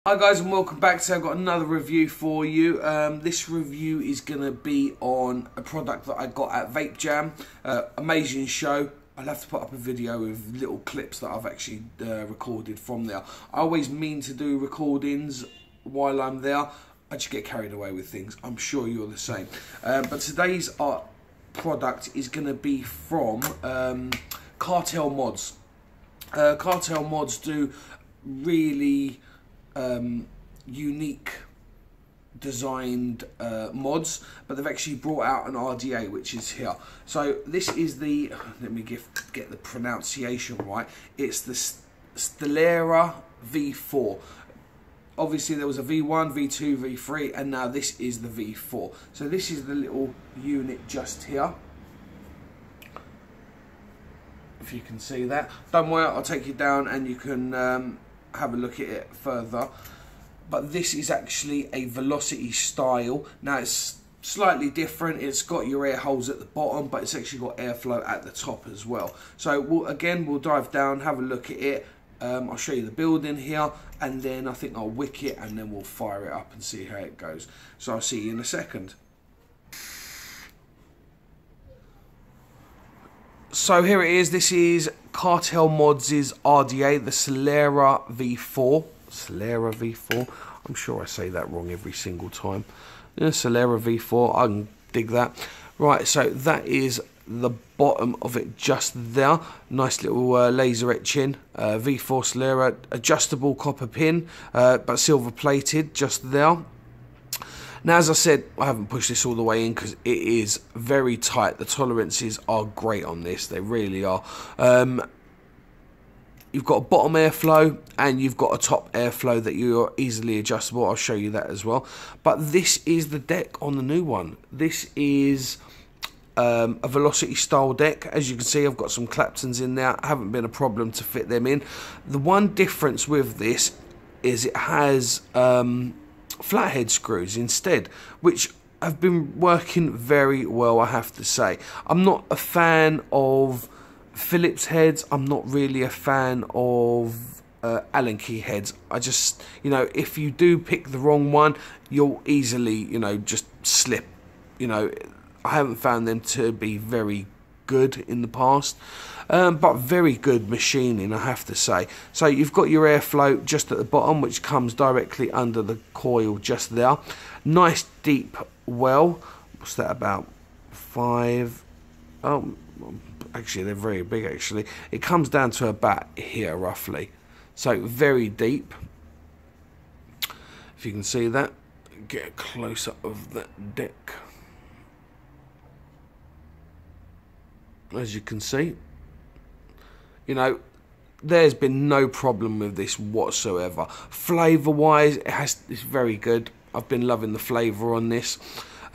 Hi guys and welcome back. So I've got another review for you. This review is going to be on a product that I got at vapejam. Amazing show. I'll have to put up a video with little clips that I've actually recorded from there. I always mean to do recordings while I'm there. I just get carried away with things. I'm sure you're the same. But today's product is going to be from Cartel Mods. Cartel Mods do really unique designed mods, but they've actually brought out an RDA which is here. So this is the, let me get the pronunciation right, it's the Stillare V4. Obviously there was a V1, V2, V3, and now this is the V4. So this is the little unit just here, if you can see that. Don't worry, I'll take you down and you can have a look at it further. But this is actually a velocity style. Now it's slightly different. It's got your air holes at the bottom, but it's actually got airflow at the top as well. So we'll dive down, have a look at it. I'll show you the building here, and then I think I'll wick it, and then we'll fire it up and see how it goes. So I'll see you in a second. So here it is. This is Cartel Mods' RDA, the Stillare V4. Stillare V4. I'm sure I say that wrong every single time. Yeah, Stillare V4. I can dig that. Right, so that is the bottom of it just there. Nice little laser etching. V4 Stillare, adjustable copper pin, but silver plated just there. Now, as I said, I haven't pushed this all the way in because it is very tight. The tolerances are great on this. They really are. You've got a bottom airflow and you've got a top airflow that you're easily adjustable. I'll show you that as well. But this is the deck on the new one. This is a velocity style deck. As you can see, I've got some Claptons in there. Haven't been a problem to fit them in. The one difference with this is it has flathead screws instead, which have been working very well, I have to say. I'm not a fan of Phillips heads. I'm not really a fan of Allen key heads. I just, you know, if you do pick the wrong one, you'll easily, you know, just slip. You know, I haven't found them to be very good in the past, but very good machining, I have to say. So you've got your airflow just at the bottom, which comes directly under the coil just there. Nice deep well. What's that, about 5? Oh, actually they're very big actually. It comes down to about here roughly. So very deep. If you can see that, get a close up of that deck. As you can see, you know, there's been no problem with this whatsoever. Flavour wise, it's very good. I've been loving the flavour on this.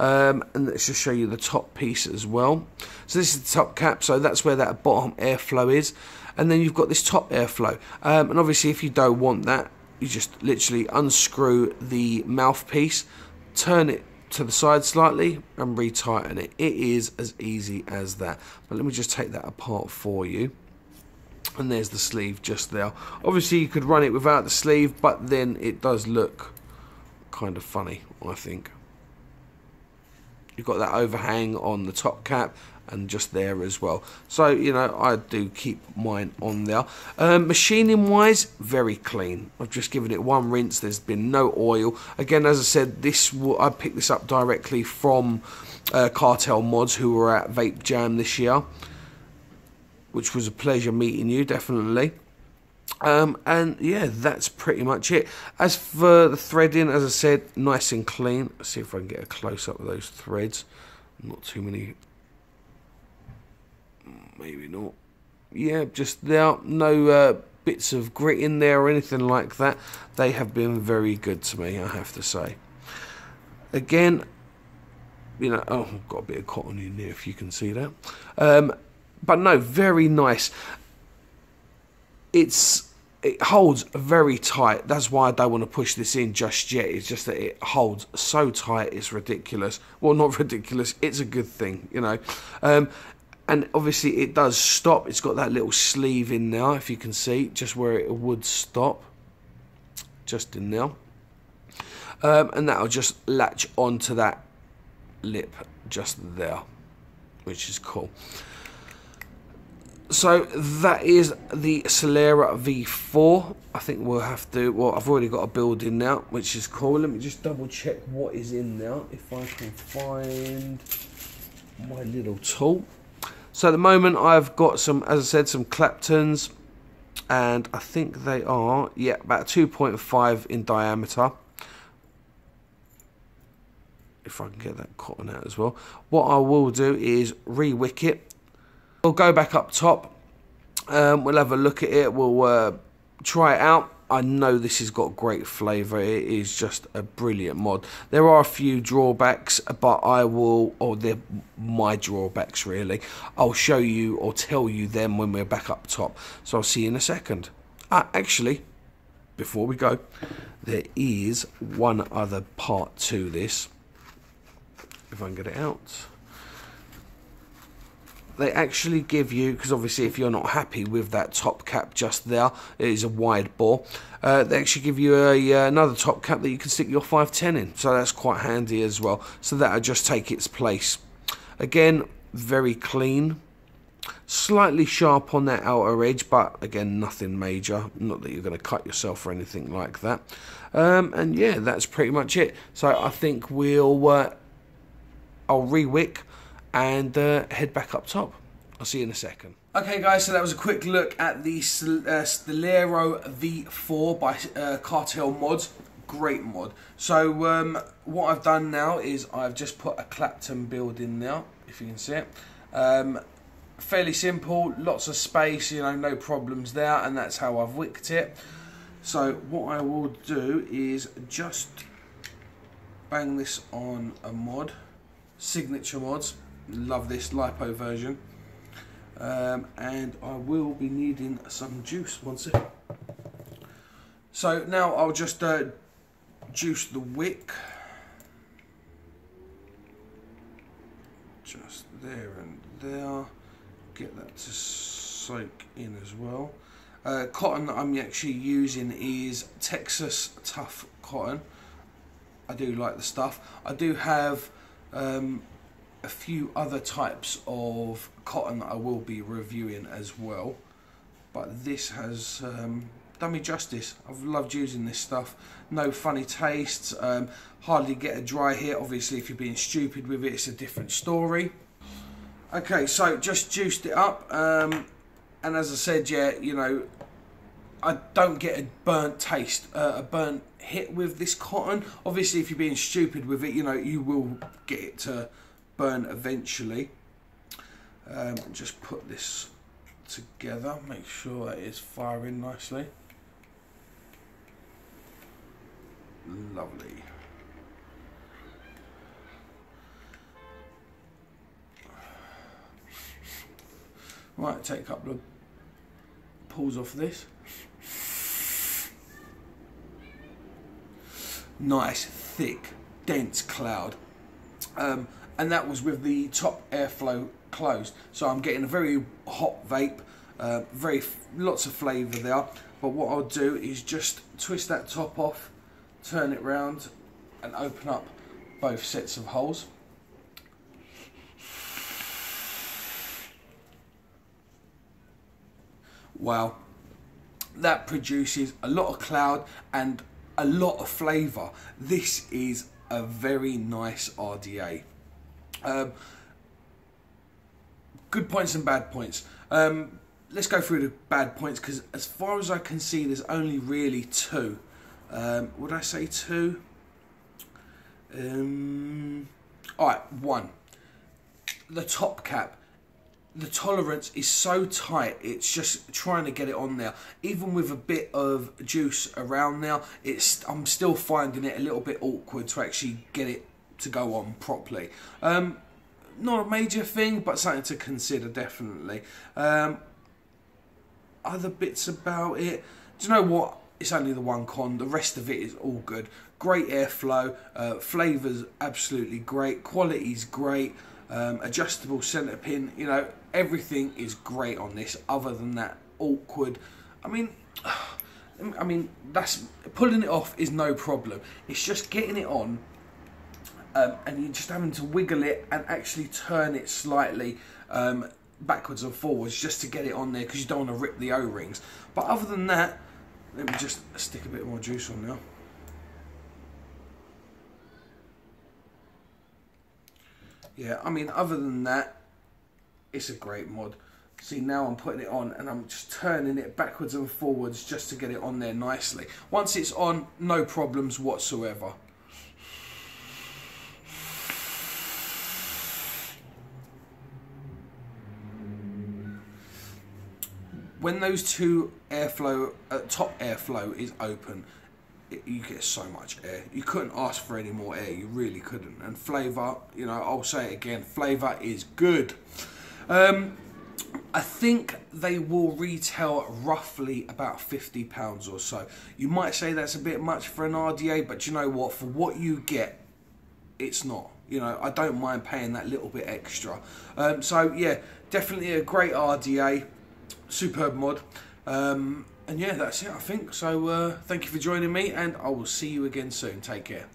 And let's just show you the top piece as well. So this is the top cap, so that's where that bottom airflow is. And then you've got this top airflow. And obviously if you don't want that, you just literally unscrew the mouthpiece, turn it to the side slightly and retighten it. It is as easy as that. But let me just take that apart for you. And there's the sleeve just there. Obviously you could run it without the sleeve, but then it does look kind of funny, I think. You've got that overhang on the top cap and just there as well. So, you know, I do keep mine on there. Machining wise, very clean. I've just given it one rinse. There's been no oil. Again, as I said, I picked this up directly from Cartel Mods, who were at vapejam this year, which was a pleasure meeting you, definitely. And yeah, that's pretty much it. As for the threading, as I said, nice and clean. Let's see if I can get a close-up of those threads. Not too many. Maybe not. Yeah, just there. No bits of grit in there or anything like that. They have been very good to me, I have to say. Again, you know, oh, I've got a bit of cotton in there if you can see that. But no, very nice. It holds very tight. That's why I don't want to push this in just yet. It's just that it holds so tight, it's ridiculous. Well, not ridiculous, it's a good thing, you know. And obviously it does stop. It's got that little sleeve in there, if you can see, just where it would stop. just in there. And that'll just latch onto that lip just there, which is cool. So that is the Stillare V4. I think we'll have to, well, I've already got a build in now, which is cool. Let me just double check what is in there, if I can find my little tool. So at the moment I've got some, as I said, some Claptons, and I think they are, yeah, about 2.5 in diameter. If I can get that cotton out as well. What I will do is re-wick it. We'll go back up top, we'll have a look at it, we'll try it out. I know this has got great flavour, it is just a brilliant mod. There are a few drawbacks, but I will, or they're my drawbacks really, I'll show you or tell you them when we're back up top. So I'll see you in a second. Actually, before we go, there is one other part to this, if I can get it out. They actually give you, because obviously if you're not happy with that top cap just there, it is a wide bore, they actually give you another top cap that you can stick your 510 in, so that's quite handy as well. So that'll just take its place. Again, very clean, slightly sharp on that outer edge, but again, nothing major, not that you're going to cut yourself or anything like that. And yeah, that's pretty much it. So I think we'll, I'll re-wick and head back up top. I'll see you in a second. Okay guys, so that was a quick look at the Stillare V4 by Cartel Mods. Great mod. So what I've done now is I've just put a Clapton build in there, if you can see it. Fairly simple, lots of space, you know, no problems there, and that's how I've wicked it. So what I will do is just bang this on a mod. Signature Mods. Love this lipo version, and I will be needing some juice. One second. So now I'll just juice the wick, just there and there. Get that to soak in as well. Cotton that I'm actually using is Texas Tough cotton. I do like the stuff. I do have a few other types of cotton that I will be reviewing as well, but this has done me justice. I've loved using this stuff. No funny tastes, hardly get a dry hit. Obviously if you're being stupid with it, it's a different story. Okay, so just juiced it up, and as I said, yeah, you know, I don't get a burnt taste, a burnt hit with this cotton. Obviously if you're being stupid with it, you know, you will get it to burn eventually. Just put this together, make sure that it's firing nicely. Lovely. Right, take a couple of pulls off this. Nice, thick, dense cloud. And that was with the top airflow closed. So I'm getting a very hot vape, lots of flavour there. But what I'll do is just twist that top off, turn it round, and open up both sets of holes. Wow, that produces a lot of cloud and a lot of flavour. This is a very nice RDA. Good points and bad points. Let's go through the bad points, because as far as I can see, there's only really two. Would I say two? Alright, one. The top cap. The tolerance is so tight, it's just trying to get it on there. Even with a bit of juice around now, I'm still finding it a little bit awkward to actually get it to go on properly. Not a major thing, but something to consider, definitely. Other bits about it, do you know what? It's only the one con. The rest of it is all good. Great airflow, flavours absolutely great, quality's great, adjustable centre pin, you know, everything is great on this, other than that awkward, I mean, I mean, that's pulling it off is no problem. It's just getting it on, and you're just having to wiggle it and actually turn it slightly backwards and forwards just to get it on there, because you don't want to rip the O-rings. But other than that, let me just stick a bit more juice on now. Yeah, I mean, other than that, it's a great mod. See, now I'm putting it on and I'm just turning it backwards and forwards just to get it on there nicely. Once it's on, no problems whatsoever. When those two airflow, top airflow is open, you get so much air. You couldn't ask for any more air, you really couldn't. And flavour, you know, I'll say it again, flavour is good. I think they will retail roughly about £50 or so. You might say that's a bit much for an RDA, but you know what? For what you get, it's not. You know, I don't mind paying that little bit extra. So yeah, definitely a great RDA, superb mod. And yeah, that's it, I think. So thank you for joining me, and I will see you again soon. Take care.